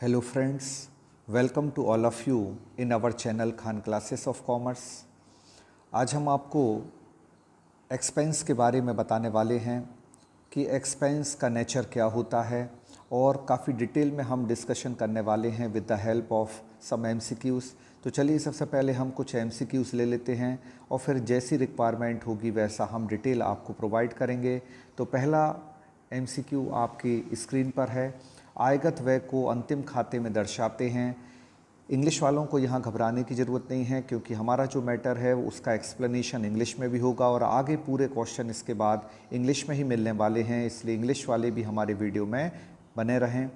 Hello friends, welcome to all of you in our channel Khan classes of commerce. आज हम आपको expense के बारे में बताने वाले हैं कि एक्सपेंस का नेचर क्या होता है और काफ़ी डिटेल में हम डिस्कशन करने वाले हैं with the help of some MCQs. तो चलिए सबसे पहले हम कुछ एमसीक्यूज़ ले लेते हैं और फिर जैसी रिक्वायरमेंट होगी वैसा हम डिटेल आपको प्रोवाइड करेंगे। तो पहला एमसीक्यू आपकी स्क्रीन पर है। आयगत व्यय को अंतिम खाते में दर्शाते हैं। इंग्लिश वालों को यहाँ घबराने की ज़रूरत नहीं है क्योंकि हमारा जो मैटर है उसका एक्सप्लेनेशन इंग्लिश में भी होगा और आगे पूरे क्वेश्चन इसके बाद इंग्लिश में ही मिलने वाले हैं, इसलिए इंग्लिश वाले भी हमारे वीडियो में बने रहें।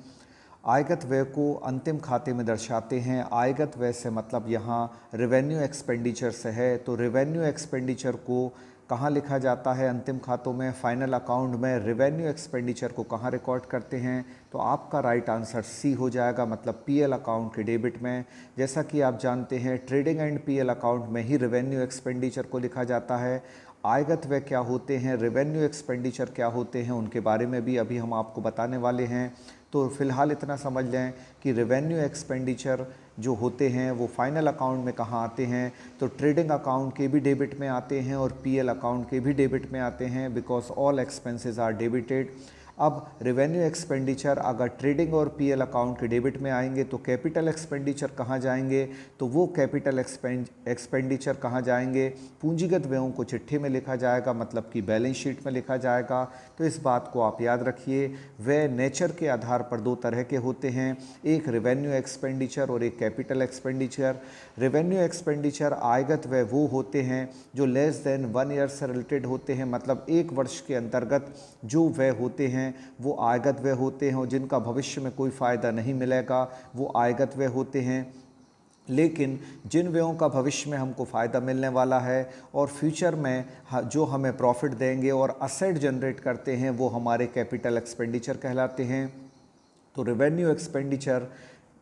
आयगत व्यय को अंतिम खाते में दर्शाते हैं। आयगत व्यय से मतलब यहाँ रेवेन्यू एक्सपेंडिचर से है। तो रेवेन्यू एक्सपेंडिचर को कहाँ लिखा जाता है अंतिम खातों में? फाइनल अकाउंट में। रेवेन्यू एक्सपेंडिचर को कहाँ रिकॉर्ड करते हैं? तो आपका राइट आंसर सी हो जाएगा, मतलब पीएल अकाउंट के डेबिट में। जैसा कि आप जानते हैं ट्रेडिंग एंड पीएल अकाउंट में ही रेवेन्यू एक्सपेंडिचर को लिखा जाता है। आयगत व्यय क्या होते हैं, रेवेन्यू एक्सपेंडिचर क्या होते हैं, उनके बारे में भी अभी हम आपको बताने वाले हैं। तो फिलहाल इतना समझ लें कि रेवेन्यू एक्सपेंडिचर जो होते हैं वो फाइनल अकाउंट में कहाँ आते हैं? तो ट्रेडिंग अकाउंट के भी डेबिट में आते हैं और पीएल अकाउंट के भी डेबिट में आते हैं, because all expenses are debited. अब रेवेन्यू एक्सपेंडिचर अगर ट्रेडिंग और पीएल अकाउंट के डेबिट में आएंगे तो कैपिटल एक्सपेंडिचर कहाँ जाएंगे? तो वो कैपिटल एक्सपेंडिचर कहाँ जाएंगे? पूंजीगत व्ययों को चिट्ठी में लिखा जाएगा, मतलब कि बैलेंस शीट में लिखा जाएगा। तो इस बात को आप याद रखिए। व्यय नेचर के आधार पर दो तरह के होते हैं, एक रेवेन्यू एक्सपेंडिचर और एक कैपिटल एक्सपेंडिचर। रेवेन्यू एक्सपेंडिचर आयगत व्यय वो होते हैं जो लेस देन 1 ईयर से रिलेटेड होते हैं, मतलब एक वर्ष के अंतर्गत जो व्यय होते हैं वो आयगत व्यय होते हैं और जिनका भविष्य में कोई फ़ायदा नहीं मिलेगा वो आयगत व्यय होते हैं। लेकिन जिन व्ययों का भविष्य में हमको फ़ायदा मिलने वाला है और फ्यूचर में जो हमें प्रॉफिट देंगे और असेट जनरेट करते हैं वो हमारे कैपिटल एक्सपेंडिचर कहलाते हैं। तो रेवेन्यू एक्सपेंडिचर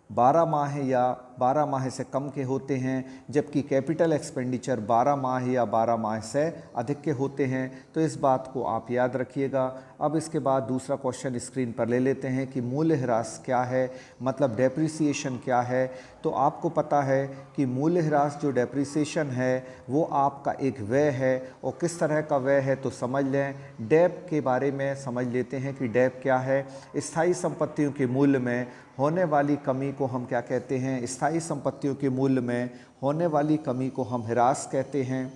12 माह या 12 माह से कम के होते हैं, जबकि कैपिटल एक्सपेंडिचर 12 माह या 12 माह से अधिक के होते हैं। तो इस बात को आप याद रखिएगा। अब इसके बाद दूसरा क्वेश्चन स्क्रीन पर ले लेते हैं कि मूल्यह्रास क्या है, मतलब डेप्रिसिएशन क्या है। तो आपको पता है कि मूल्यह्रास जो डेप्रिसिएशन है वो आपका एक व्यय है और किस तरह का व्यय है तो समझ लें। डेप के बारे में समझ लेते हैं कि डेप क्या है। स्थायी संपत्तियों के मूल्य में होने वाली कमी को हम क्या कहते हैं? स्थायी संपत्तियों के मूल्य में होने वाली कमी को हम ह्रास कहते हैं।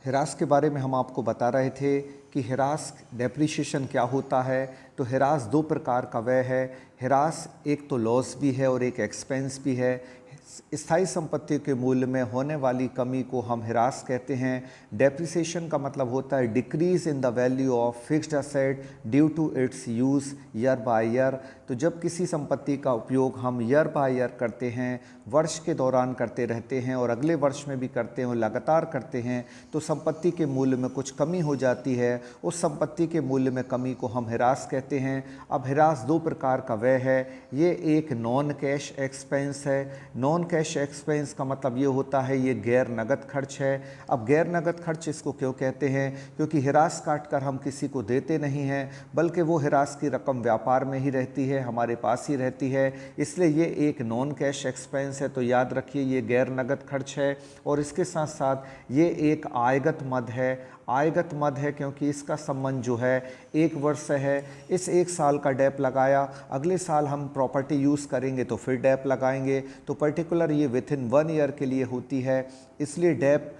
ह्रास के बारे में हम आपको बता रहे थे कि ह्रास डेप्रिसिएशन क्या होता है। तो ह्रास दो प्रकार का व्यय है। ह्रास एक तो लॉस भी है और एक एक्सपेंस भी है। स्थायी संपत्ति के मूल्य में होने वाली कमी को हम ह्रास कहते हैं। डेप्रिसिएशन का मतलब होता है decrease in the value of fixed asset due to its use year by year. तो जब किसी संपत्ति का उपयोग हम ईयर बाय ईयर करते हैं, वर्ष के दौरान करते रहते हैं और अगले वर्ष में भी करते हैं और लगातार करते हैं, तो संपत्ति के मूल्य में कुछ कमी हो जाती है। उस संपत्ति के मूल्य में कमी को हम ह्रास कहते हैं। अब ह्रास दो प्रकार का व्यय है। ये एक नॉन कैश एक्सपेंस है। नॉन कैश एक्सपेंस का मतलब ये होता है ये गैर नगद खर्च है। अब गैर नगद खर्च इसको क्यों कहते हैं? क्योंकि ह्रास काट कर हम किसी को देते नहीं हैं, बल्कि वो ह्रास की रकम व्यापार में ही रहती है, हमारे पास ही रहती है, इसलिए ये एक नॉन कैश एक्सपेंस है। तो याद रखिए ये गैर नगद खर्च है। और इसके साथ साथ ये एक आयगत मद है। आयगत मद है क्योंकि इसका संबंध जो है एक वर्ष से है। इस एक साल का डैप लगाया, अगले साल हम प्रॉपर्टी यूज़ करेंगे तो फिर डैप लगाएंगे। तो पर्टिकुलर ये विथ इन 1 ईयर के लिए होती है, इसलिए डैप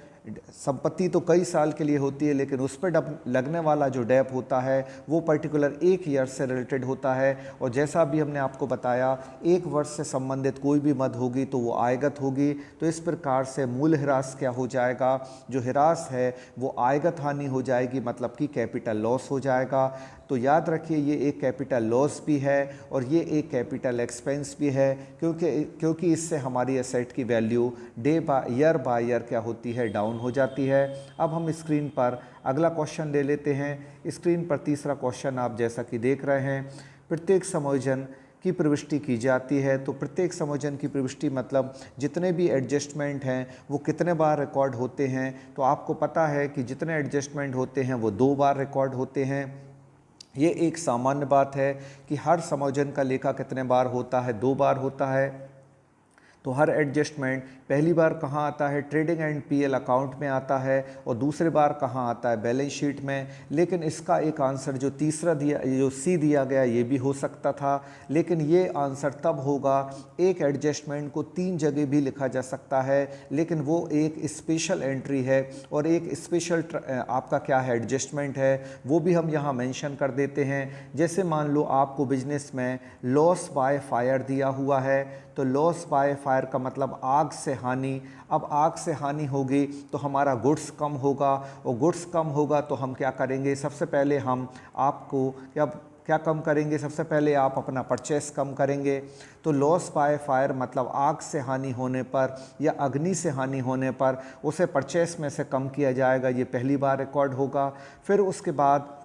संपत्ति तो कई साल के लिए होती है लेकिन उस पर लगने वाला जो डैप होता है वो पर्टिकुलर एक ईयर से रिलेटेड होता है। और जैसा भी हमने आपको बताया एक वर्ष से संबंधित कोई भी मद होगी तो वो आयगत होगी। तो इस प्रकार से मूल्य ह्रास क्या हो जाएगा? जो ह्रास है वो आयगत हानि हो जाएगी, मतलब कि कैपिटल लॉस हो जाएगा। तो याद रखिए ये एक कैपिटल लॉस भी है और ये एक कैपिटल एक्सपेंस भी है, क्योंकि इससे हमारी एसेट की वैल्यू ईयर बाय ईयर क्या होती है? डाउन हो जाती है। अब हम स्क्रीन पर अगला क्वेश्चन ले लेते हैं। स्क्रीन पर तीसरा क्वेश्चन आप जैसा कि देख रहे हैं, प्रत्येक समायोजन की प्रविष्टि की जाती है। तो प्रत्येक समायोजन की प्रविष्टि मतलब जितने भी एडजस्टमेंट हैं वो कितने बार रिकॉर्ड होते हैं। तो आपको पता है कि जितने एडजस्टमेंट होते हैं वो 2 बार रिकॉर्ड होते हैं। ये एक सामान्य बात है कि हर समायोजन का लेखा कितने बार होता है, 2 बार होता है। तो हर एडजस्टमेंट पहली बार कहाँ आता है, ट्रेडिंग एंड पीएल अकाउंट में आता है, और दूसरी बार कहाँ आता है, बैलेंस शीट में। लेकिन इसका एक आंसर जो तीसरा दिया, जो सी दिया गया, ये भी हो सकता था, लेकिन ये आंसर तब होगा एक एडजस्टमेंट को 3 जगह भी लिखा जा सकता है, लेकिन वो एक स्पेशल एंट्री है और एक स्पेशल आपका क्या है, एडजस्टमेंट है, वो भी हम यहाँ मेंशन कर देते हैं। जैसे मान लो आपको बिजनेस में लॉस बाय फायर दिया हुआ है, तो लॉस बाय फायर का मतलब आग से हानि। अब आग से हानि होगी तो हमारा गुड्स कम होगा, और गुड्स कम होगा तो हम क्या करेंगे, सबसे पहले हम आपको क्या कम करेंगे, सबसे पहले आप अपना परचेस कम करेंगे। तो लॉस बाय फायर मतलब आग से हानि होने पर या अग्नि से हानि होने पर उसे परचेस में से कम किया जाएगा, ये पहली बार रिकॉर्ड होगा। फिर उसके बाद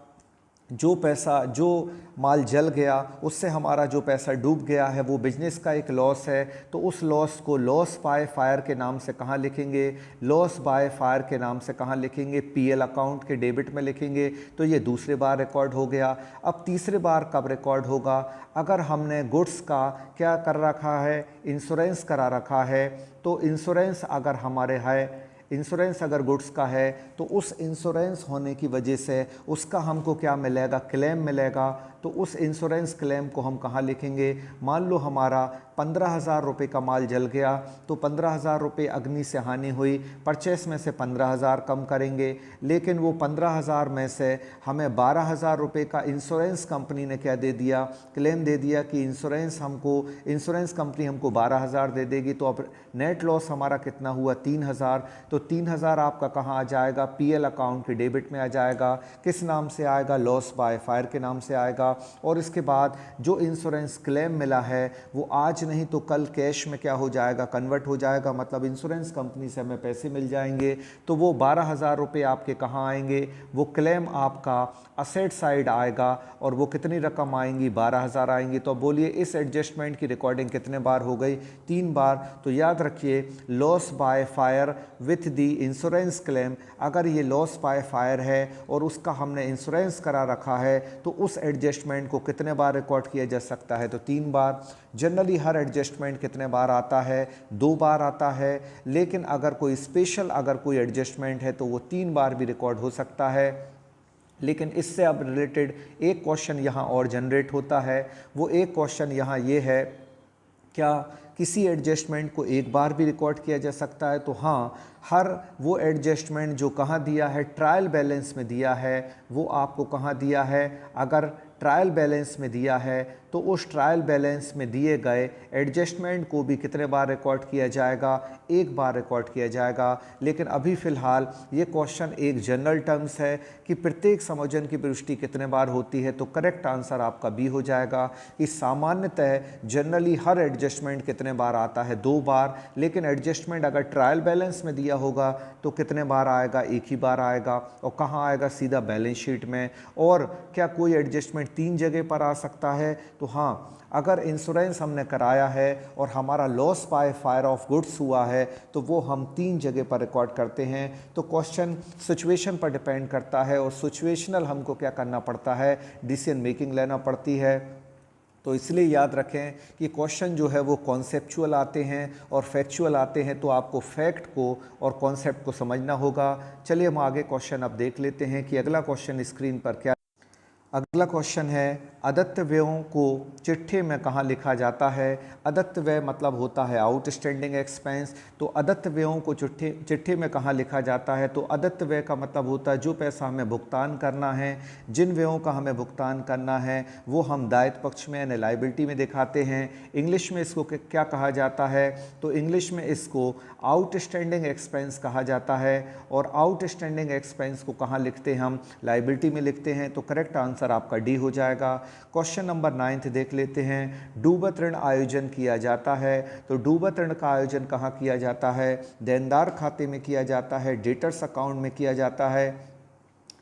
जो माल जल गया उससे हमारा जो पैसा डूब गया है वो बिजनेस का एक लॉस है, तो उस लॉस को लॉस बाय फायर के नाम से कहाँ लिखेंगे, लॉस बाय फायर के नाम से कहाँ लिखेंगे, पीएल अकाउंट के डेबिट में लिखेंगे। तो ये दूसरी बार रिकॉर्ड हो गया। अब तीसरी बार कब रिकॉर्ड होगा, अगर हमने गुड्स का क्या कर रखा है, इंश्योरेंस करा रखा है। तो इंश्योरेंस अगर हमारे है, इंश्योरेंस अगर गुड्स का है तो उस इंश्योरेंस होने की वजह से उसका हमको क्या मिलेगा, क्लेम मिलेगा। तो उस इंश्योरेंस क्लेम को हम कहाँ लिखेंगे, मान लो हमारा 15,000 रुपये का माल जल गया, तो 15,000 रुपये अग्नि से हानि हुई, परचेस में से 15,000 कम करेंगे, लेकिन वो 15,000 में से हमें 12,000 रुपये का इंश्योरेंस कंपनी ने क्या दे दिया, क्लेम दे दिया कि इंश्योरेंस कंपनी हमको 12,000 दे देगी। तो अब नेट लॉस हमारा कितना हुआ, 3,000। तो 3,000 आपका कहाँ आ जाएगा, पीएल अकाउंट के डेबिट में आ जाएगा। किस नाम से आएगा, लॉस बाय फायर के नाम से आएगा। और इसके बाद जो इंश्योरेंस क्लेम मिला है वो आज नहीं तो कल कैश में क्या हो जाएगा, कन्वर्ट हो जाएगा, मतलब इंश्योरेंस कंपनी से हमें पैसे मिल जाएंगे। तो वो 12,000 रुपये आपके कहाँ आएंगे, वो क्लेम आपका असेट साइड आएगा, और वो कितनी रकम आएंगी, 12,000 आएंगी। तो बोलिए इस एडजस्टमेंट की रिकॉर्डिंग कितने बार हो गई, 3 बार। तो याद रखिए loss by fire with the insurance claim, अगर ये लॉस बाय फायर है और उसका हमने इंश्योरेंस करा रखा है तो उस एडजस्टमेंट को कितने बार रिकॉर्ड किया जा सकता है, तो 3 बार। जनरली हर एडजस्टमेंट कितने बार आता है, 2 बार आता है, लेकिन अगर कोई एडजस्टमेंट है तो वो 3 बार भी रिकॉर्ड हो सकता है। लेकिन इससे अब रिलेटेड एक क्वेश्चन यहाँ और जनरेट होता है। वो एक क्वेश्चन यहाँ ये है, क्या किसी एडजस्टमेंट को एक बार भी रिकॉर्ड किया जा सकता है, तो हाँ, हर वो एडजस्टमेंट जो कहाँ दिया है, ट्रायल बैलेंस में दिया है, वो आपको कहाँ दिया है, अगर ट्रायल बैलेंस में दिया है तो उस ट्रायल बैलेंस में दिए गए एडजस्टमेंट को भी कितने बार रिकॉर्ड किया जाएगा, एक बार रिकॉर्ड किया जाएगा। लेकिन अभी फ़िलहाल ये क्वेश्चन एक जनरल टर्म्स है कि प्रत्येक समायोजन की प्रविष्टि कितने बार होती है, तो करेक्ट आंसर आपका बी हो जाएगा कि सामान्यतः जनरली हर एडजस्टमेंट कितने बार आता है, 2 बार। लेकिन एडजस्टमेंट अगर ट्रायल बैलेंस में दिया होगा तो कितने बार आएगा, एक ही बार आएगा। और कहाँ आएगा, सीधा बैलेंस शीट में। और क्या कोई एडजस्टमेंट 3 जगह पर आ सकता है, तो हाँ, अगर इंश्योरेंस हमने कराया है और हमारा loss by fire of goods हुआ है तो वो हम 3 जगह पर रिकॉर्ड करते हैं। तो क्वेश्चन सिचुएशन पर डिपेंड करता है, और सिचुएशनल हमको क्या करना पड़ता है, डिसीजन मेकिंग लेना पड़ती है। तो इसलिए याद रखें कि क्वेश्चन जो है वो कॉन्सेप्चुअल आते हैं और फैक्चुअल आते हैं, तो आपको फैक्ट को और कॉन्सेप्ट को समझना होगा। चलिए हम आगे क्वेश्चन अब देख लेते हैं कि अगला क्वेश्चन स्क्रीन पर क्या। अगला क्वेश्चन है, अदत्त व्ययों को चिट्ठे में कहाँ लिखा जाता है। अदत्त व्यय मतलब होता है आउटस्टैंडिंग एक्सपेंस। तो अदत्त व्ययों को चिट्ठे में कहाँ लिखा जाता है, तो अदत्त व्यय का मतलब होता है जो पैसा हमें भुगतान करना है, जिन व्ययों का हमें भुगतान करना है वो हम दायित्व पक्ष में यानी लायबिलिटी में दिखाते हैं। इंग्लिश में इसको क्या कहा जाता है, तो इंग्लिश में इसको आउटस्टैंडिंग एक्सपेंस कहा जाता है। और आउटस्टैंडिंग एक्सपेंस को कहाँ लिखते हैं, हम लायबिलिटी में लिखते हैं। तो करेक्ट आंसर आपका डी हो जाएगा। क्वेश्चन नंबर 9 देख लेते हैं, डूबत ऋण आयोजन किया जाता है। तो डूबत ऋण का आयोजन कहाँ किया जाता है, देनदार खाते में किया जाता है, डेटर्स अकाउंट में किया जाता है,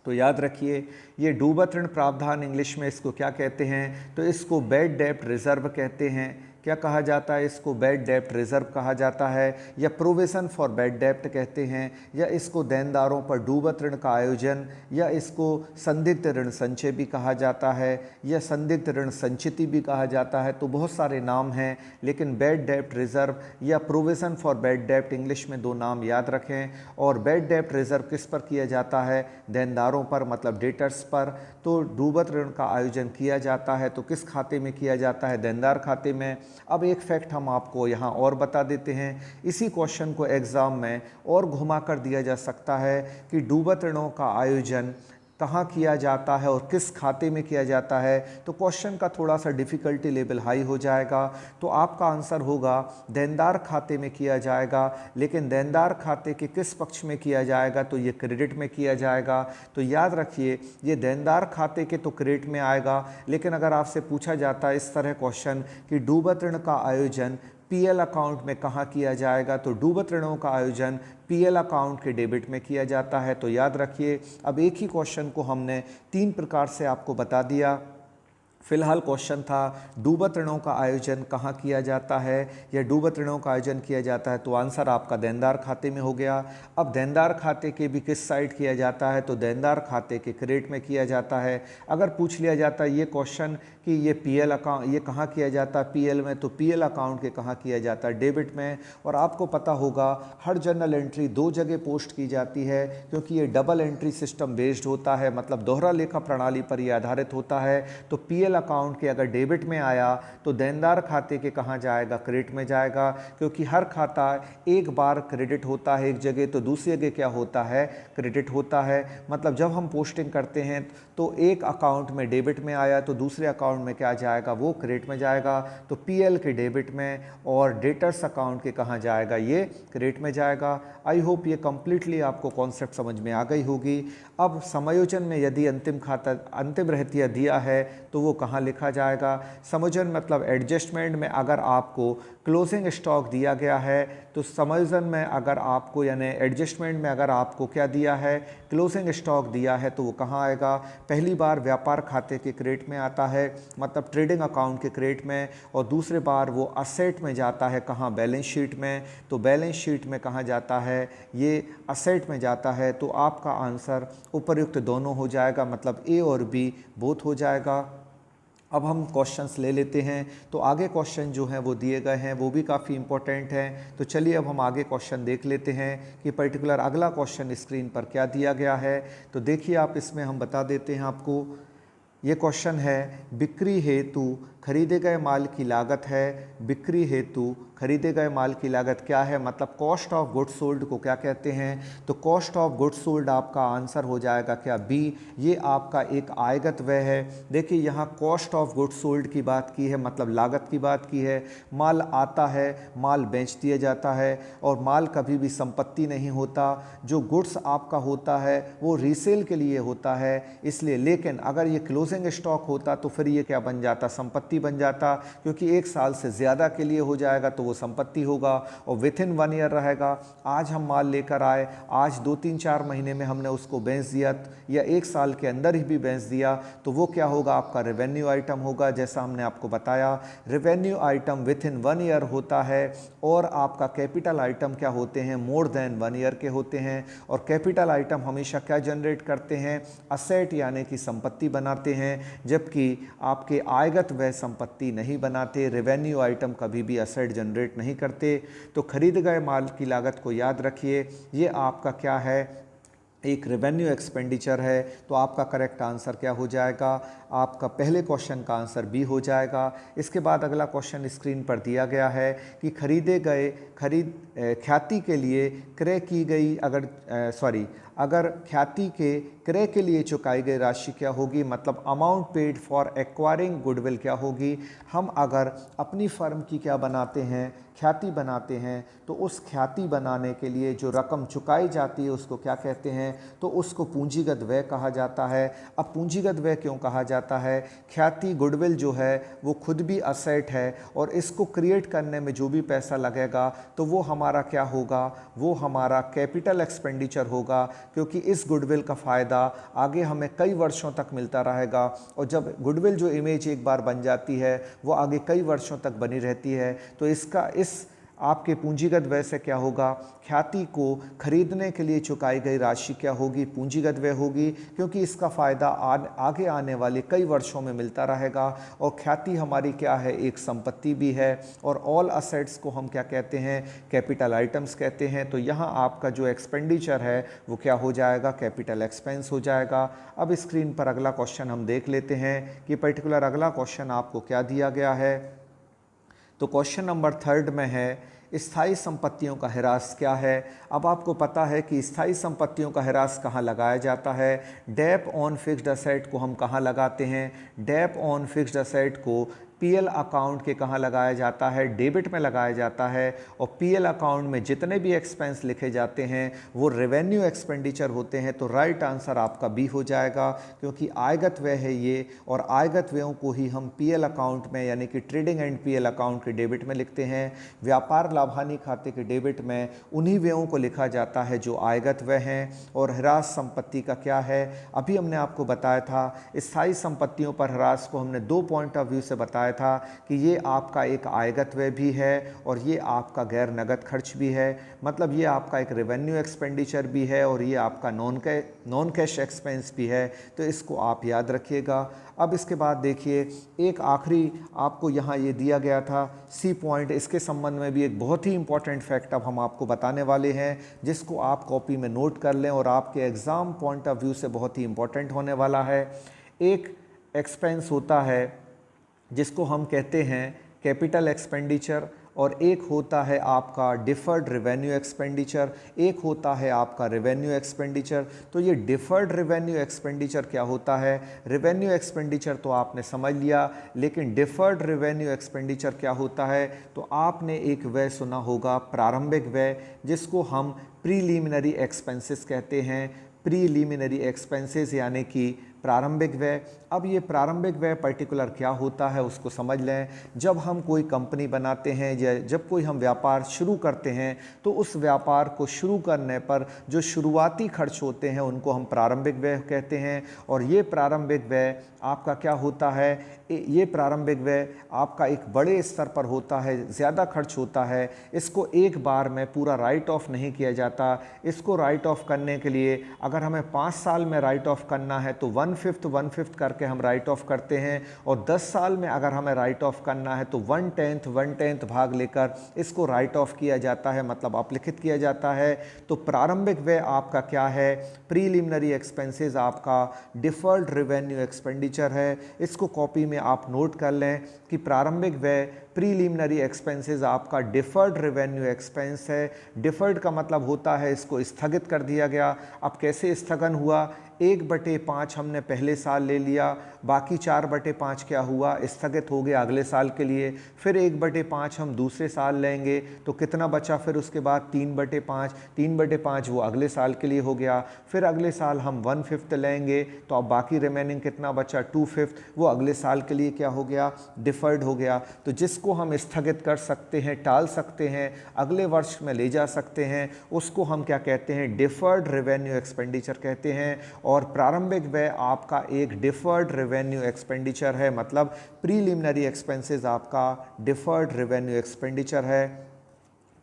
तो याद रखिए, ये डूबत ऋण प्रावधान इंग्लिश में इसको क्या कहते हैं, तो इसको बैड डेब्ट रिजर्व कहते हैं। क्या कहा जाता है, इसको बैड डेब्ट रिजर्व कहा जाता है, या प्रोविज़न फॉर बैड डेब्ट कहते हैं, या इसको देनदारों पर डूबत ऋण का आयोजन, या इसको संदिग्ध ऋण संचय भी कहा जाता है, या संदिग्ध ऋण संचिति भी कहा जाता है। तो बहुत सारे नाम हैं, लेकिन बैड डेब्ट रिजर्व या प्रोविज़न फॉर बैड डेब्ट इंग्लिश में 2 नाम याद रखें। और बैड डेब्ट रिजर्व किस पर किया जाता है, देनदारों पर, मतलब डेटर्स पर। तो डूबत ऋण का आयोजन किया जाता है तो किस खाते में किया जाता है, देनदार खाते में। अब एक फैक्ट हम आपको यहाँ और बता देते हैं, इसी क्वेश्चन को एग्ज़ाम में और घुमा कर दिया जा सकता है कि डूबत ऋणों का आयोजन कहाँ किया जाता है और किस खाते में किया जाता है। तो क्वेश्चन का थोड़ा सा डिफ़िकल्टी लेवल हाई हो जाएगा। तो आपका आंसर होगा देनदार खाते में किया जाएगा, लेकिन देनदार खाते के किस पक्ष में किया जाएगा, तो ये क्रेडिट में किया जाएगा। तो याद रखिए, ये देनदार खाते के तो क्रेडिट में आएगा, लेकिन अगर आपसे पूछा जाता है इस तरह क्वेश्चन कि डूबत ऋण का आयोजन पीएल अकाउंट में कहाँ किया जाएगा, तो डूबत ऋणों का आयोजन पीएल अकाउंट के डेबिट में किया जाता है। तो याद रखिए, अब एक ही क्वेश्चन को हमने 3 प्रकार से आपको बता दिया। फिलहाल क्वेश्चन था डूबत ऋणों का आयोजन कहाँ किया जाता है, या डूबत ऋणों का आयोजन किया जाता है, तो आंसर आपका देनदार खाते में हो गया। अब देनदार खाते के भी किस साइड किया जाता है, तो देनदार खाते के क्रेडिट में किया जाता है। अगर पूछ लिया जाता है ये क्वेश्चन कि ये पीएल अकाउंट ये कहाँ किया जाता है पीएल में, तो पीएल अकाउंट के कहाँ किया जाता है, डेबिट में। और आपको पता होगा हर जर्नल एंट्री 2 जगह पोस्ट की जाती है, क्योंकि ये डबल एंट्री सिस्टम बेस्ड होता है, मतलब दोहरा लेखा प्रणाली पर ये आधारित होता है। तो पीएल अकाउंट के अगर डेबिट में आया तो देनदार खाते के कहाँ जाएगा, क्रेडिट में जाएगा, क्योंकि हर खाता एक बार क्रेडिट होता है एक जगह, तो दूसरी जगह क्या होता है, क्रेडिट होता है। मतलब जब हम पोस्टिंग करते हैं तो एक अकाउंट में डेबिट में आया तो दूसरे अकाउंट में क्या जाएगा, वो क्रेडिट में जाएगा। तो पीएल के डेबिट में और डेटर्स अकाउंट के कहाँ जाएगा, ये क्रेडिट में जाएगा। आई होप ये कंप्लीटली आपको कॉन्सेप्ट समझ में आ गई होगी। अब समायोजन में यदि अंतिम रहतिया दिया है तो वो कहाँ लिखा जाएगा। समायोजन मतलब एडजस्टमेंट में अगर आपको क्लोजिंग स्टॉक दिया गया है, तो समायोजन में अगर आपको यानी एडजस्टमेंट में अगर आपको क्या दिया है, क्लोजिंग स्टॉक दिया है, तो वो कहाँ आएगा, पहली बार व्यापार खाते के क्रेडिट में आता है, मतलब ट्रेडिंग अकाउंट के क्रेडिट में। और दूसरे बार वो असेट में जाता है, कहाँ, बैलेंस शीट में। तो बैलेंस शीट में कहाँ जाता है, ये असेट में जाता है। तो आपका आंसर उपर्युक्त दोनों हो जाएगा, मतलब ए और बी बोथ हो जाएगा। अब हम क्वेश्चंस ले लेते हैं। तो आगे क्वेश्चन जो हैं वो दिए गए हैं, वो भी काफ़ी इंपॉर्टेंट हैं। तो चलिए अब हम आगे क्वेश्चन देख लेते हैं कि पर्टिकुलर अगला क्वेश्चन स्क्रीन पर क्या दिया गया है। तो देखिए आप, इसमें हम बता देते हैं आपको। ये क्वेश्चन है, बिक्री हेतु खरीदे गए माल की लागत है। बिक्री हेतु खरीदे गए माल की लागत क्या है, मतलब कॉस्ट ऑफ गुड्स सोल्ड को क्या कहते हैं। तो कॉस्ट ऑफ गुड्स सोल्ड आपका आंसर हो जाएगा क्या, बी। ये आपका एक आयगत व्यय है। देखिए यहाँ कॉस्ट ऑफ गुड्स सोल्ड की बात की है, मतलब लागत की बात की है। माल आता है, माल बेच दिया जाता है, और माल कभी भी संपत्ति नहीं होता। जो गुड्स आपका होता है वो रीसेल के लिए होता है, इसलिए। लेकिन अगर ये क्लोजिंग स्टॉक होता तो फिर ये क्या बन जाता, संपत्ति बन जाता, क्योंकि 1 साल से ज़्यादा के लिए हो जाएगा तो वो संपत्ति होगा, और विथ इन 1 ईयर रहेगा। आज हम माल लेकर आए, आज 2-3-4 महीने में हमने उसको बेच दिया, या 1 साल के अंदर ही भी बेच दिया, तो वो क्या होगा, आपका रेवेन्यू आइटम होगा। जैसा हमने आपको बताया, revenue item with in 1 year होता है, और आपका कैपिटल आइटम क्या होते हैं, मोर देन 1 ईयर के होते हैं। और कैपिटल आइटम हमेशा क्या जनरेट करते हैं, असेट यानी कि संपत्ति बनाते हैं, जबकि आपके आयगत व्यय संपत्ति नहीं बनाते। रेवेन्यू आइटम कभी भी असेट जनरेट नहीं करते। तो खरीद गए माल की लागत को याद रखिए, ये आपका क्या है, एक रेवेन्यू एक्सपेंडिचर है। तो आपका करेक्ट आंसर क्या हो जाएगा, आपका पहले क्वेश्चन का आंसर बी हो जाएगा। इसके बाद अगला क्वेश्चन स्क्रीन पर दिया गया है कि खरीदे गए ख्याति के लिए क्रय की गई अगर ख्याति के क्रय के लिए चुकाई गई राशि क्या होगी, मतलब amount paid for acquiring goodwill क्या होगी। हम अगर अपनी फर्म की क्या बनाते हैं, ख्याति बनाते हैं, तो उस ख्याति बनाने के लिए जो रकम चुकाई जाती है उसको क्या कहते हैं, तो उसको पूंजीगत व्यय कहा जाता है। अब पूंजीगत व्यय क्यों कहा जाता है, ख्याति गुडविल जो है वो खुद भी असेट है, और इसको क्रिएट करने में जो भी पैसा लगेगा तो वो हमारा क्या होगा, वो हमारा कैपिटल एक्सपेंडिचर होगा। क्योंकि इस गुडविल का फ़ायदा आगे हमें कई वर्षों तक मिलता रहेगा। और जब गुडविल जो इमेज एक बार बन जाती है वो आगे कई वर्षों तक बनी रहती है। तो इस आपके पूंजीगत व्यय से क्या होगा, ख्याति को खरीदने के लिए चुकाई गई राशि क्या होगी, पूंजीगत व्यय होगी, क्योंकि इसका फ़ायदा आगे आने वाले कई वर्षों में मिलता रहेगा। और ख्याति हमारी क्या है, एक संपत्ति भी है। और ऑल असेट्स को हम क्या कहते हैं, कैपिटल आइटम्स कहते हैं। तो यहाँ आपका जो एक्सपेंडिचर है वो क्या हो जाएगा, कैपिटल एक्सपेंस हो जाएगा। अब स्क्रीन पर अगला क्वेश्चन हम देख लेते हैं कि पर्टिकुलर अगला क्वेश्चन आपको क्या दिया गया है। तो क्वेश्चन नंबर 3 में है, स्थायी संपत्तियों का ह्रास क्या है। अब आपको पता है कि स्थायी संपत्तियों का ह्रास कहाँ लगाया जाता है। डेप ऑन फिक्स्ड असेट को हम कहाँ लगाते हैं, डेप ऑन फिक्स्ड असेट को पीएल अकाउंट के कहाँ लगाया जाता है, डेबिट में लगाया जाता है। और पीएल अकाउंट में जितने भी एक्सपेंस लिखे जाते हैं वो रेवेन्यू एक्सपेंडिचर होते हैं। तो राइट आंसर आपका बी हो जाएगा, क्योंकि आयगत व्यय है ये, और आयगत व्ययों को ही हम पीएल अकाउंट में यानी कि ट्रेडिंग एंड पीएल अकाउंट के डेबिट में लिखते हैं। व्यापार लाभानी खाते के डेबिट में उन्हीं व्ययों को लिखा जाता है जो आयगत व्यय हैं। और ह्रास संपत्ति का क्या है, अभी हमने आपको बताया था, स्थायी संपत्तियों पर ह्रास को हमने 2 पॉइंट ऑफ व्यू से बताया था कि ये आपका एक आयगत व्यय भी है और ये आपका गैर नगद खर्च भी है। मतलब ये आपका एक रेवेन्यू एक्सपेंडिचर भी है और ये आपका नॉन कैश एक्सपेंस भी है। तो इसको आप याद रखिएगा। अब इसके बाद देखिए, एक आखिरी आपको यहाँ ये दिया गया था सी पॉइंट, इसके संबंध में भी एक बहुत ही इंपॉर्टेंट फैक्ट अब हम आपको बताने वाले हैं, जिसको आप कॉपी में नोट कर लें और आपके एग्ज़ाम पॉइंट ऑफ व्यू से बहुत ही इंपॉर्टेंट होने वाला है। एक एक्सपेंस होता है जिसको हम कहते हैं कैपिटल एक्सपेंडिचर, और एक होता है आपका डिफ़र्ड रेवेन्यू एक्सपेंडिचर, एक होता है आपका रेवेन्यू एक्सपेंडिचर। तो ये डिफ़र्ड रेवेन्यू एक्सपेंडिचर क्या होता है, रेवेन्यू एक्सपेंडिचर तो आपने समझ लिया, लेकिन डिफ़र्ड रेवेन्यू एक्सपेंडिचर क्या होता है। तो आपने एक व्यय सुना होगा, प्रारंभिक व्यय, जिसको हम प्रीलिमिनरी एक्सपेंसेस कहते हैं। प्रीलिमिनरी एक्सपेंसेस यानी कि प्रारंभिक व्यय। अब ये प्रारंभिक व्यय पर्टिकुलर क्या होता है उसको समझ लें। जब हम कोई कंपनी बनाते हैं या जब कोई हम व्यापार शुरू करते हैं तो उस व्यापार को शुरू करने पर जो शुरुआती खर्च होते हैं उनको हम प्रारंभिक व्यय कहते हैं। और ये प्रारंभिक व्यय आपका क्या होता है, ये प्रारंभिक व्यय आपका एक बड़े स्तर पर होता है, ज़्यादा खर्च होता है। इसको एक बार में पूरा राइट ऑफ नहीं किया जाता। इसको राइट ऑफ करने के लिए अगर हमें 5 साल में राइट ऑफ करना है तो 1/5 करके हम राइट ऑफ करते हैं, और 10 साल में अगर हमें राइट ऑफ करना है तो 1/10 भाग लेकर इसको राइट ऑफ किया जाता है, मतलब अपलिखित किया जाता है। तो प्रारंभिक व्यय आपका क्या है, प्रीलिमिनरी एक्सपेंसेस आपका डिफर्ड रेवेन्यू एक्सपेंडिचर है। इसको कॉपी में आप नोट कर लें कि प्रारंभिक व्यय प्रीलिमिनरी एक्सपेंसेस आपका डिफर्ड रेवेन्यू एक्सपेंस है। डिफर्ड का मतलब होता है इसको स्थगित कर दिया गया। अब कैसे स्थगन हुआ, 1/5 हमने पहले साल ले लिया, बाकी 4/5 क्या हुआ, स्थगित हो गया अगले साल के लिए। फिर 1/5 हम दूसरे साल लेंगे तो कितना बचा, फिर उसके बाद 3/5 वो अगले साल के लिए हो गया। फिर अगले साल हम 1/5 लेंगे तो अब बाकी रिमेनिंग कितना बचा, 2/5, वो अगले साल के लिए क्या हो गया, डिफर्ड हो गया। तो जिसको हम स्थगित कर सकते हैं, टाल सकते हैं, अगले वर्ष में ले जा सकते हैं, उसको हम क्या कहते हैं, डिफर्ड रेवेन्यू एक्सपेंडिचर कहते हैं। और प्रारंभिक व्यय आपका एक डिफर्ड रेवेन्यू एक्सपेंडिचर है, मतलब प्रीलिमिनरी एक्सपेंसेस आपका डिफर्ड रेवेन्यू एक्सपेंडिचर है।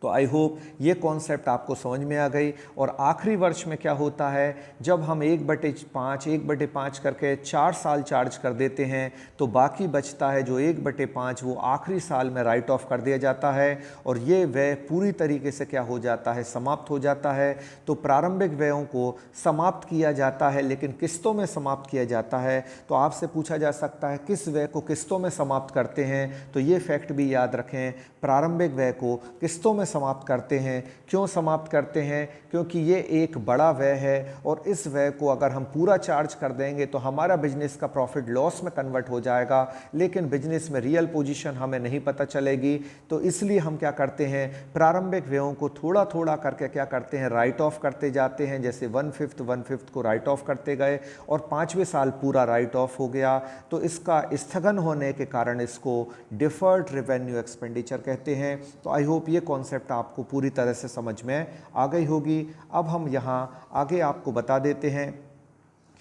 तो आई होप ये कॉन्सेप्ट आपको समझ में आ गई। और आखिरी वर्ष में क्या होता है, जब हम 1/5 करके 4 साल चार्ज कर देते हैं तो बाकी बचता है जो 1/5 वो आखिरी साल में राइट ऑफ कर दिया जाता है और ये व्यय पूरी तरीके से क्या हो जाता है, समाप्त हो जाता है। तो प्रारंभिक व्ययों को समाप्त किया जाता है, लेकिन किस्तों में समाप्त किया जाता है। तो आपसे पूछा जा सकता है किस व्यय को किस्तों में समाप्त करते हैं, तो ये फैक्ट भी याद रखें, प्रारंभिक व्यय को किस्तों में समाप्त करते हैं। क्यों समाप्त करते हैं, क्योंकि ये एक बड़ा व्यय है और इस व्यय को अगर हम पूरा चार्ज कर देंगे तो हमारा बिजनेस का प्रॉफिट लॉस में कन्वर्ट हो जाएगा, लेकिन बिजनेस में रियल पोजीशन हमें नहीं पता चलेगी। तो इसलिए हम क्या करते हैं, प्रारंभिक व्ययों को थोड़ा थोड़ा करके क्या करते हैं, राइट ऑफ करते जाते हैं। जैसे 1/5 को राइट ऑफ करते गए और 5वें साल पूरा राइट ऑफ हो गया। तो इसका स्थगन होने के कारण इसको डिफर्ड रेवेन्यू एक्सपेंडिचर कहते हैं। तो आई होप ये कॉन्सेप्ट कॉन्सेप्ट आपको पूरी तरह से समझ में आ गई होगी। अब हम यहाँ आगे आपको बता देते हैं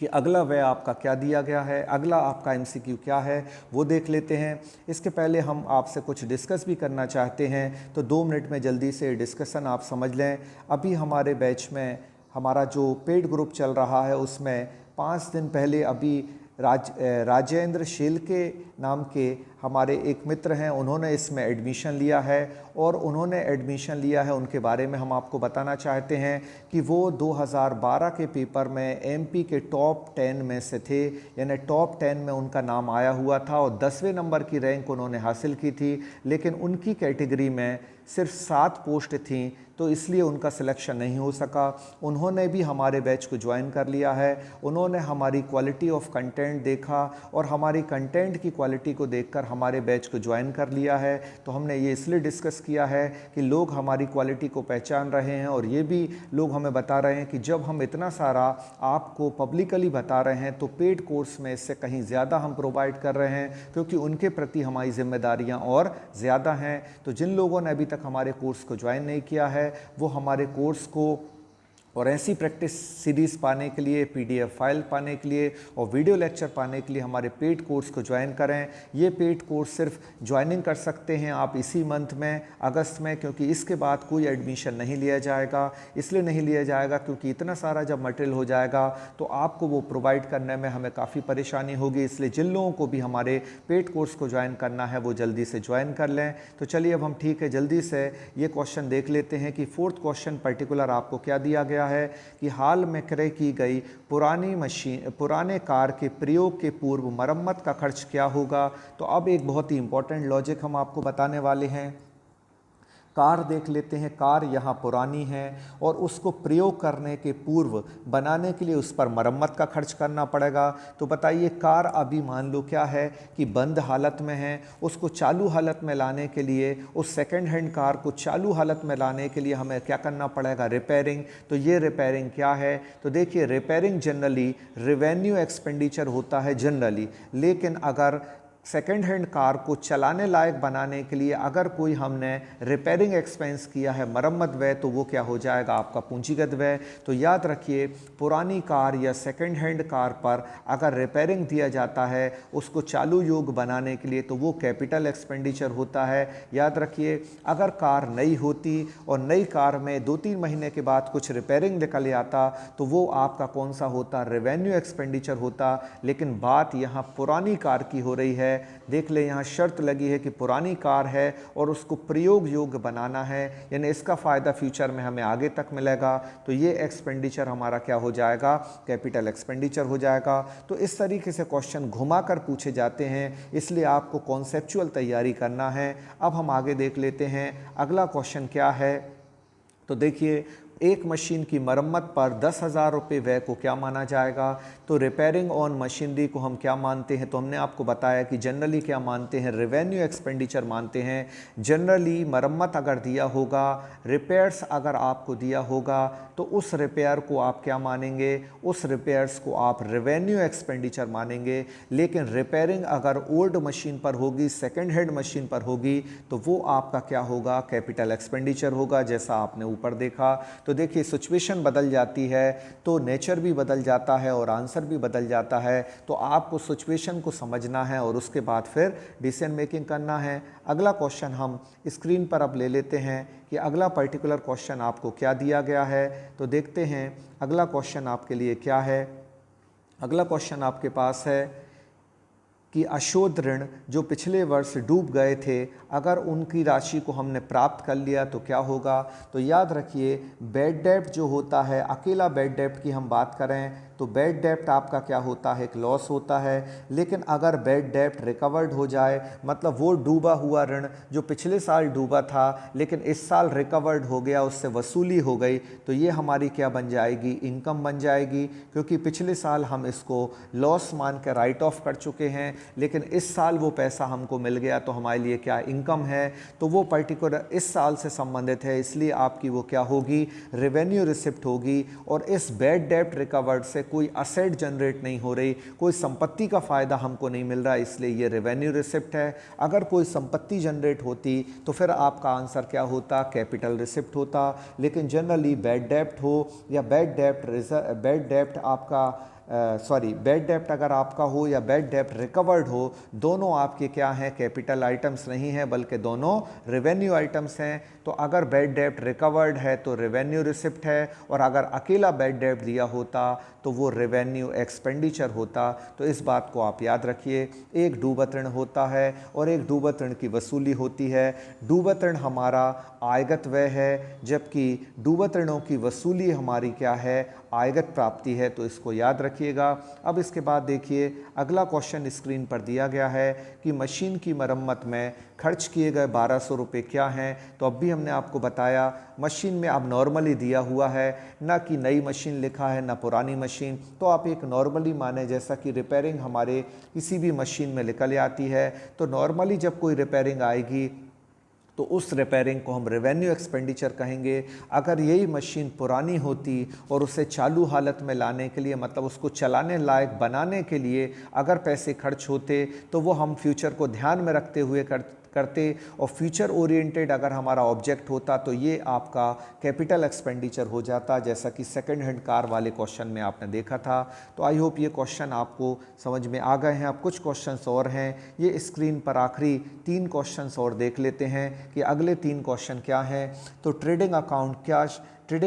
कि अगला व्यय आपका क्या दिया गया है, अगला आपका एमसीक्यू क्या है वो देख लेते हैं। इसके पहले हम आपसे कुछ डिस्कस भी करना चाहते हैं, तो 2 मिनट में जल्दी से डिस्कशन आप समझ लें। अभी हमारे बैच में हमारा जो पेड ग्रुप चल रहा है उसमें 5 दिन पहले अभी राजेंद्र शेलके नाम के हमारे एक मित्र हैं, उन्होंने इसमें एडमिशन लिया है और उन्होंने एडमिशन लिया है उनके बारे में हम आपको बताना चाहते हैं कि वो 2012 के पेपर में एमपी के टॉप 10 में से थे, यानी टॉप 10 में उनका नाम आया हुआ था और 10वें नंबर की रैंक उन्होंने हासिल की थी। लेकिन उनकी कैटेगरी में सिर्फ 7 पोस्ट थीं, तो इसलिए उनका सिलेक्शन नहीं हो सका। उन्होंने भी हमारे बैच को ज्वाइन कर लिया है। उन्होंने हमारी क्वालिटी ऑफ कंटेंट देखा और हमारी कंटेंट की क्वालिटी को देखकर हमारे बैच को ज्वाइन कर लिया है। तो हमने ये इसलिए डिस्कस किया है कि लोग हमारी क्वालिटी को पहचान रहे हैं और ये भी लोग हमें बता रहे हैं कि जब हम इतना सारा आपको पब्लिकली बता रहे हैं तो पेड कोर्स में इससे कहीं ज़्यादा हम प्रोवाइड कर रहे हैं, क्योंकि उनके प्रति हमारी जिम्मेदारियां और ज़्यादा हैं। तो जिन लोगों ने अभी तक हमारे कोर्स को ज्वाइन नहीं किया है वो हमारे कोर्स को और ऐसी प्रैक्टिस सीरीज़ पाने के लिए, पीडीएफ फाइल पाने के लिए और वीडियो लेक्चर पाने के लिए हमारे पेड कोर्स को ज्वाइन करें। ये पेड कोर्स सिर्फ ज्वाइनिंग कर सकते हैं आप इसी मंथ में, अगस्त में, क्योंकि इसके बाद कोई एडमिशन नहीं लिया जाएगा। इसलिए नहीं लिया जाएगा क्योंकि इतना सारा जब मटेरियल हो जाएगा तो आपको वो प्रोवाइड करने में हमें काफ़ी परेशानी होगी। इसलिए जिन लोगों को भी हमारे पेड कोर्स को ज्वाइन करना है वो जल्दी से ज्वाइन कर लें। तो चलिए अब हम ठीक है जल्दी से ये क्वेश्चन देख लेते हैं कि 4th क्वेश्चन पर्टिकुलर आपको क्या दिया गया है कि हाल में क्रय की गई पुराने कार के प्रयोग के पूर्व मरम्मत का खर्च क्या होगा। तो अब एक बहुत ही इंपॉर्टेंट लॉजिक हम आपको बताने वाले हैं। कार देख लेते हैं। कार यहाँ पुरानी है और उसको प्रयोग करने के पूर्व बनाने के लिए उस पर मरम्मत का खर्च करना पड़ेगा। तो बताइए, कार अभी मान लो क्या है कि बंद हालत में है, उसको चालू हालत में लाने के लिए, उस सेकंड हैंड कार को चालू हालत में लाने के लिए हमें क्या करना पड़ेगा? रिपेयरिंग। तो ये रिपेयरिंग क्या है? तो देखिए, रिपेयरिंग जनरली रेवेन्यू एक्सपेंडिचर होता है जनरली, लेकिन अगर सेकेंड हैंड कार को चलाने लायक बनाने के लिए अगर कोई हमने रिपेयरिंग एक्सपेंस किया है, मरम्मत व्यय, तो वो क्या हो जाएगा? आपका पूंजीगत व्यय। तो याद रखिए, पुरानी कार या सेकेंड हैंड कार पर अगर रिपेयरिंग दिया जाता है उसको चालू योग बनाने के लिए, तो वो कैपिटल एक्सपेंडिचर होता है। याद रखिए, अगर कार नई होती और नई कार में 2-3 महीने के बाद कुछ रिपेयरिंग निकल आता तो वो आपका कौन सा होता? रेवेन्यू एक्सपेंडिचर होता। लेकिन बात यहाँ पुरानी कार की हो रही है। देख ले, यहाँ शर्त लगी है कि पुरानी कार है और उसको प्रयोग योग्य बनाना है, यानी इसका फ़ायदा फ्यूचर में हमें आगे तक मिलेगा। तो ये एक्सपेंडिचर हमारा क्या हो जाएगा? कैपिटल एक्सपेंडिचर हो जाएगा। तो इस तरीके से क्वेश्चन घुमाकर पूछे जाते हैं, इसलिए आपको कॉन्सेप्चुअल तैयारी करना है। अब हम आगे देख लेते हैं अगला क्वेश्चन क्या है। तो देखिए, एक मशीन की मरम्मत पर 10,000 रुपये व्यय को क्या माना जाएगा? तो रिपेयरिंग ऑन मशीनरी को हम क्या मानते हैं? तो हमने आपको बताया कि जनरली क्या मानते हैं? रेवेन्यू एक्सपेंडिचर मानते हैं। जनरली मरम्मत अगर दिया होगा, रिपेयर्स अगर आपको दिया होगा, तो उस रिपेयर को आप क्या मानेंगे? उस रिपेयर्स को आप रेवेन्यू एक्सपेंडिचर मानेंगे। लेकिन रिपेयरिंग अगर ओल्ड मशीन पर होगी, सेकेंड हैंड मशीन पर होगी, तो वो आपका क्या होगा? कैपिटल एक्सपेंडिचर होगा, जैसा आपने ऊपर देखा। तो देखिए, सिचुएशन बदल जाती है तो नेचर भी बदल जाता है और आंसर भी बदल जाता है। तो आपको सिचुएशन को समझना है और उसके बाद फिर डिसीजन मेकिंग करना है। अगला क्वेश्चन हम स्क्रीन पर अब ले लेते हैं कि अगला पर्टिकुलर क्वेश्चन आपको क्या दिया गया है। तो देखते हैं अगला क्वेश्चन आपके लिए क्या है। अगला क्वेश्चन आपके पास है कि अशोध ऋण जो पिछले वर्ष डूब गए थे, अगर उनकी राशि को हमने प्राप्त कर लिया तो क्या होगा? तो याद रखिए, बैड डेब्ट जो होता है, अकेला बैड डेब्ट की हम बात करें तो बैड डेब्ट आपका क्या होता है? एक लॉस होता है। लेकिन अगर बैड डेब्ट रिकवर्ड हो जाए, मतलब वो डूबा हुआ ऋण जो पिछले साल डूबा था लेकिन इस साल रिकवर्ड हो गया, उससे वसूली हो गई, तो ये हमारी क्या बन जाएगी? इनकम बन जाएगी। क्योंकि पिछले साल हम इसको लॉस मान के राइट ऑफ कर चुके हैं, लेकिन इस साल वो पैसा हमको मिल गया तो हमारे लिए क्या? इनकम है। तो वो पर्टिकुलर इस साल से संबंधित है, इसलिए आपकी वो क्या होगी? रेवेन्यू रिसिप्ट होगी। और इस बैड डेब्ट रिकवर्ड से कोई असेट जनरेट नहीं हो रही, कोई संपत्ति का फ़ायदा हमको नहीं मिल रहा, इसलिए ये रेवेन्यू रिसिप्ट है। अगर कोई संपत्ति जनरेट होती तो फिर आपका आंसर क्या होता, कैपिटल रिसिप्ट होता। लेकिन जनरली बैड डेप्ट हो या बैड डेप्ट आपका बैड डेप्ट अगर आपका हो या बैड डेप्ट रिकवर्ड हो, दोनों आपके क्या हैं, कैपिटल आइटम्स नहीं हैं बल्कि दोनों रेवेन्यू आइटम्स हैं। तो अगर बैड डेप्ट रिकवर्ड है तो रेवेन्यू रिसिप्ट है, और अगर अकेला बैड डेप्ट दिया होता तो वो रेवेन्यू एक्सपेंडिचर होता। तो इस बात को आप याद रखिए। एक डूबत ऋण होता है और एक डूबत ऋण की वसूली होती है। डूबत ऋण हमारा आयगत व्यय है, जबकि डूबत ऋणों की वसूली हमारी क्या है, आयगत प्राप्ति है। तो इसको याद रखिएगा। अब इसके बाद देखिए अगला क्वेश्चन स्क्रीन पर दिया गया है कि मशीन की मरम्मत में खर्च किए गए 1200 रुपये क्या हैं। तो अब भी हमने आपको बताया मशीन में अब नॉर्मली दिया हुआ है, ना कि नई मशीन लिखा है ना पुरानी मशीन। तो आप एक नॉर्मली माने, जैसा कि रिपेयरिंग हमारे किसी भी मशीन में निकल आती है, तो नॉर्मली जब कोई रिपेयरिंग आएगी तो उस रिपेयरिंग को हम रेवेन्यू एक्सपेंडिचर कहेंगे। अगर यही मशीन पुरानी होती और उसे चालू हालत में लाने के लिए, मतलब उसको चलाने लायक बनाने के लिए अगर पैसे खर्च होते, तो वो हम फ्यूचर को ध्यान में रखते हुए करते और फ्यूचर ओरिएंटेड अगर हमारा ऑब्जेक्ट होता तो ये आपका कैपिटल एक्सपेंडिचर हो जाता, जैसा कि सेकंड हैंड कार वाले क्वेश्चन में आपने देखा था। तो आई होप ये क्वेश्चन आपको समझ में आ गए हैं। अब कुछ क्वेश्चंस और हैं, ये स्क्रीन पर आखिरी 3 क्वेश्चंस और देख लेते हैं कि अगले 3 क्वेश्चन क्या हैं। तो ट्रेडिंग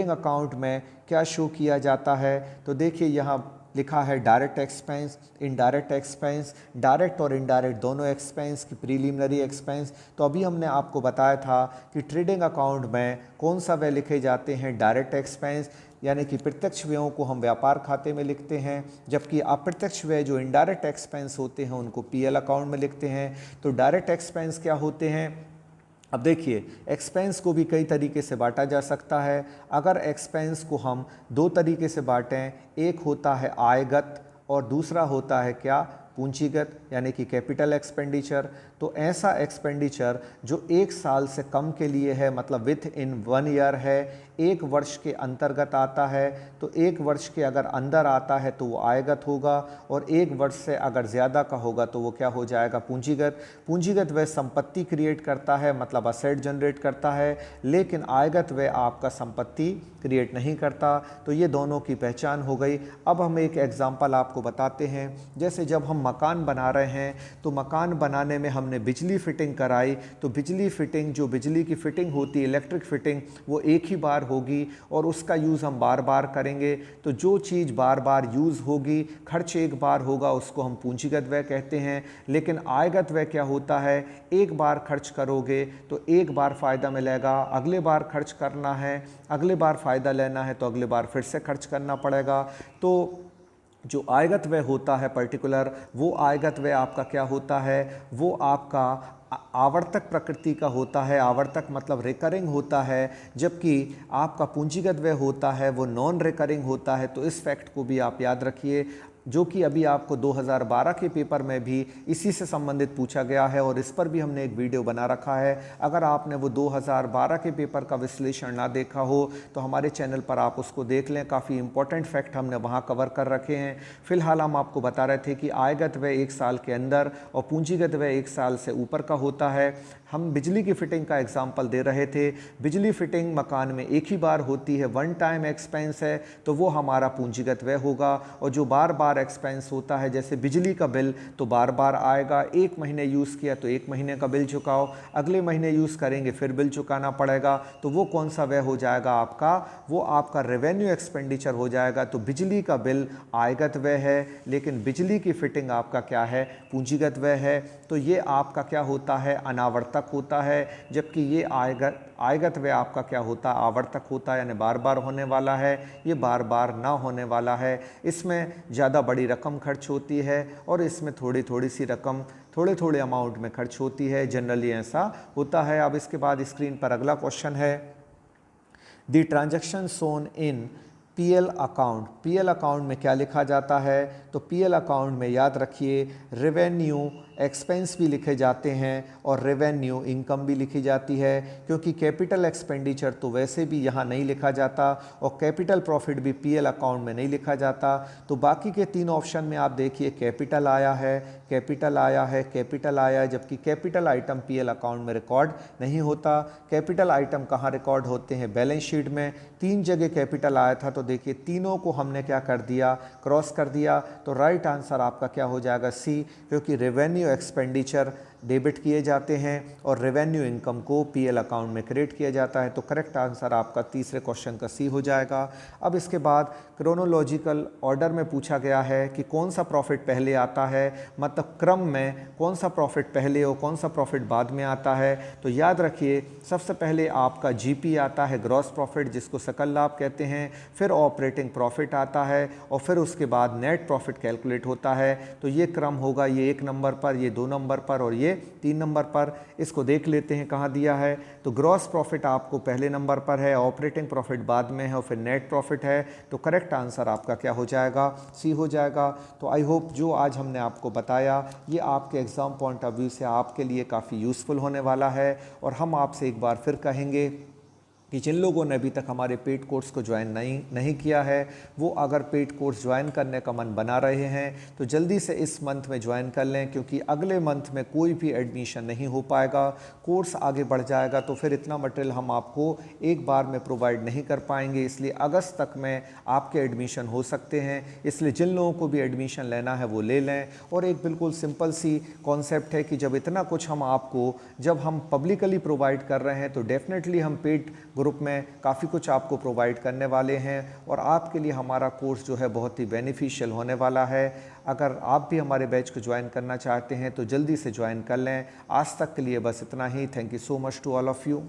अकाउंट में क्या शो किया जाता है। तो देखिए यहाँ लिखा है direct expense, indirect expense, direct और इनडायरेक्ट दोनों एक्सपेंस की प्रीलिमिनरी एक्सपेंस। तो अभी हमने आपको बताया था कि ट्रेडिंग अकाउंट में कौन सा व्यय लिखे जाते हैं, डायरेक्ट एक्सपेंस, यानी कि प्रत्यक्ष व्ययों को हम व्यापार खाते में लिखते हैं, जबकि अप्रत्यक्ष व्यय जो इनडायरेक्ट एक्सपेंस होते हैं उनको पीएल अकाउंट में लिखते हैं। तो डायरेक्ट एक्सपेंस क्या होते हैं। अब देखिए एक्सपेंस को भी कई तरीके से बांटा जा सकता है। अगर एक्सपेंस को हम 2 तरीके से बांटें, एक होता है आयगत और दूसरा होता है क्या, पूंजीगत, यानी कि कैपिटल एक्सपेंडिचर। तो ऐसा एक्सपेंडिचर जो 1 साल से कम के लिए है, मतलब विथ इन 1 ईयर है, 1 वर्ष के अंतर्गत आता है, तो 1 वर्ष के अगर अंदर आता है तो वो आयगत होगा, और 1 वर्ष से अगर ज़्यादा का होगा तो वो क्या हो जाएगा, पूंजीगत। पूंजीगत वह संपत्ति क्रिएट करता है, मतलब असेट जनरेट करता है, लेकिन आयगत वह आपका संपत्ति क्रिएट नहीं करता। तो ये दोनों की पहचान हो गई। अब हम एक एग्जाम्पल आपको बताते हैं। जैसे जब हम मकान बना रहे हैं तो मकान बनाने में हमने बिजली फिटिंग कराई, तो बिजली फिटिंग, जो बिजली की फिटिंग होती है, इलेक्ट्रिक फिटिंग, वो एक ही बार होगी और उसका यूज़ हम बार बार करेंगे। तो जो चीज़ बार बार यूज़ होगी, खर्च एक बार होगा, उसको हम पूंजीगत व्यय कहते हैं। लेकिन आयगत व्यय क्या होता है, एक बार खर्च करोगे तो एक बार फ़ायदा मिलेगा, अगले बार खर्च करना है, अगले बार फ़ायदा लेना है तो अगले बार फिर से खर्च करना पड़ेगा। तो जो आयगत व्यय होता है पर्टिकुलर, वो आयगत व्यय आपका क्या होता है, वो आपका आवर्तक प्रकृति का होता है। आवर्तक मतलब रिकरिंग होता है, जबकि आपका पूंजीगत व्यय होता है वो नॉन रिकरिंग होता है। तो इस फैक्ट को भी आप याद रखिए, जो कि अभी आपको 2012 के पेपर में भी इसी से संबंधित पूछा गया है, और इस पर भी हमने एक वीडियो बना रखा है। अगर आपने वो 2012 के पेपर का विश्लेषण ना देखा हो तो हमारे चैनल पर आप उसको देख लें, काफ़ी इंपॉर्टेंट फैक्ट हमने वहाँ कवर कर रखे हैं। फिलहाल हम आपको बता रहे थे कि आयगत व्यय 1 साल के अंदर और पूंजीगत व्यय 1 साल से ऊपर का होता है। हम बिजली की फिटिंग का एग्जाम्पल दे रहे थे। बिजली फिटिंग मकान में एक ही बार होती है, 1 टाइम एक्सपेंस है, तो वो हमारा पूंजीगत व्यय होगा। और जो बार बार एक्सपेंस होता है, जैसे बिजली का बिल, तो बार बार आएगा। 1 महीने यूज़ किया तो 1 महीने का बिल चुकाओ, अगले महीने यूज़ करेंगे फिर बिल चुकाना पड़ेगा। तो वो कौन सा व्यय हो जाएगा आपका, वो आपका रेवेन्यू एक्सपेंडिचर हो जाएगा। तो बिजली का बिल आयगत व्यय है, लेकिन बिजली की फिटिंग आपका क्या है, पूंजीगत व्यय है। तो ये आपका क्या होता है, अनावर्तक होता है, जबकि ये आयगत व्यय आपका क्या होता है, आवर्तक होता है, यानी बार बार होने वाला है। ये बार बार ना होने वाला है। इसमें ज़्यादा बड़ी रकम खर्च होती है और इसमें थोड़ी थोड़ी सी रकम थोड़े थोड़े अमाउंट में खर्च होती है। जनरली ऐसा होता है। अब इसके बाद स्क्रीन पर अगला क्वेश्चन है, the transaction shown in PL account. PL account में क्या लिखा जाता है। तो पीएल अकाउंट में याद रखिए रेवेन्यू एक्सपेंस भी लिखे जाते हैं और रेवेन्यू इनकम भी लिखी जाती है, क्योंकि कैपिटल एक्सपेंडिचर तो वैसे भी यहाँ नहीं लिखा जाता और कैपिटल प्रॉफिट भी पीएल अकाउंट में नहीं लिखा जाता। तो बाकी के 3 ऑप्शन में आप देखिए कैपिटल आया है, कैपिटल आया है, कैपिटल आया है, जबकि कैपिटल आइटम पीएल अकाउंट में रिकॉर्ड नहीं होता। कैपिटल आइटम कहाँ रिकॉर्ड होते हैं? बैलेंस शीट में 3 जगह कैपिटल आया था, तो देखिए तीनों को हमने क्या कर दिया, क्रॉस कर दिया। तो राइट आंसर आपका क्या हो जाएगा? सी, क्योंकि रेवेन्यू एक्सपेंडिचर डेबिट किए जाते हैं और रेवेन्यू इनकम को पीएल अकाउंट में क्रेडिट किया जाता है। तो करेक्ट आंसर आपका तीसरे क्वेश्चन का सी हो जाएगा। अब इसके बाद क्रोनोलॉजिकल ऑर्डर में पूछा गया है कि कौन सा प्रॉफिट पहले आता है, मतलब क्रम में कौन सा प्रॉफिट पहले और कौन सा प्रॉफिट बाद में आता है। तो याद रखिए सबसे पहले आपका जीपी आता है, ग्रॉस प्रॉफिट, जिसको सकल लाभ कहते हैं, फिर ऑपरेटिंग प्रॉफिट आता है और फिर उसके बाद नेट प्रॉफिट कैलकुलेट होता है। तो ये क्रम होगा, ये 1 नंबर पर, ये 2 नंबर पर और ये 3 नंबर पर। इसको देख लेते हैं कहाँ दिया है। तो ग्रॉस प्रॉफिट आपको पहले नंबर पर है, ऑपरेटिंग प्रॉफिट बाद में है और फिर नेट प्रॉफिट है। तो करेक्ट आंसर आपका क्या हो जाएगा? सी हो जाएगा। तो आई होप जो आज हमने आपको बताया ये आपके एग्ज़ाम पॉइंट ऑफ व्यू से आपके लिए काफ़ी यूज़फुल होने वाला है। और हम आपसे एक बार फिर कहेंगे कि जिन लोगों ने अभी तक हमारे पेड कोर्स को ज्वाइन नहीं किया है, वो अगर पेड कोर्स ज्वाइन करने का मन बना रहे हैं तो जल्दी से इस मंथ में ज्वाइन कर लें, क्योंकि अगले मंथ में कोई भी एडमिशन नहीं हो पाएगा, कोर्स आगे बढ़ जाएगा तो फिर इतना मटेरियल हम आपको एक बार में प्रोवाइड नहीं कर पाएंगे। इसलिए अगस्त तक में आपके एडमिशन हो सकते हैं। इसलिए जिन लोगों को भी एडमिशन लेना है वो ले लें। और एक बिल्कुल सिंपल सी कॉन्सेप्ट है कि जब इतना कुछ जब हम पब्लिकली प्रोवाइड कर रहे हैं तो डेफिनेटली हम पेड ग्रुप में काफ़ी कुछ आपको प्रोवाइड करने वाले हैं और आपके लिए हमारा कोर्स जो है बहुत ही बेनिफिशियल होने वाला है। अगर आप भी हमारे बैच को ज्वाइन करना चाहते हैं तो जल्दी से ज्वाइन कर लें। आज तक के लिए बस इतना ही। Thank you so much to all of you.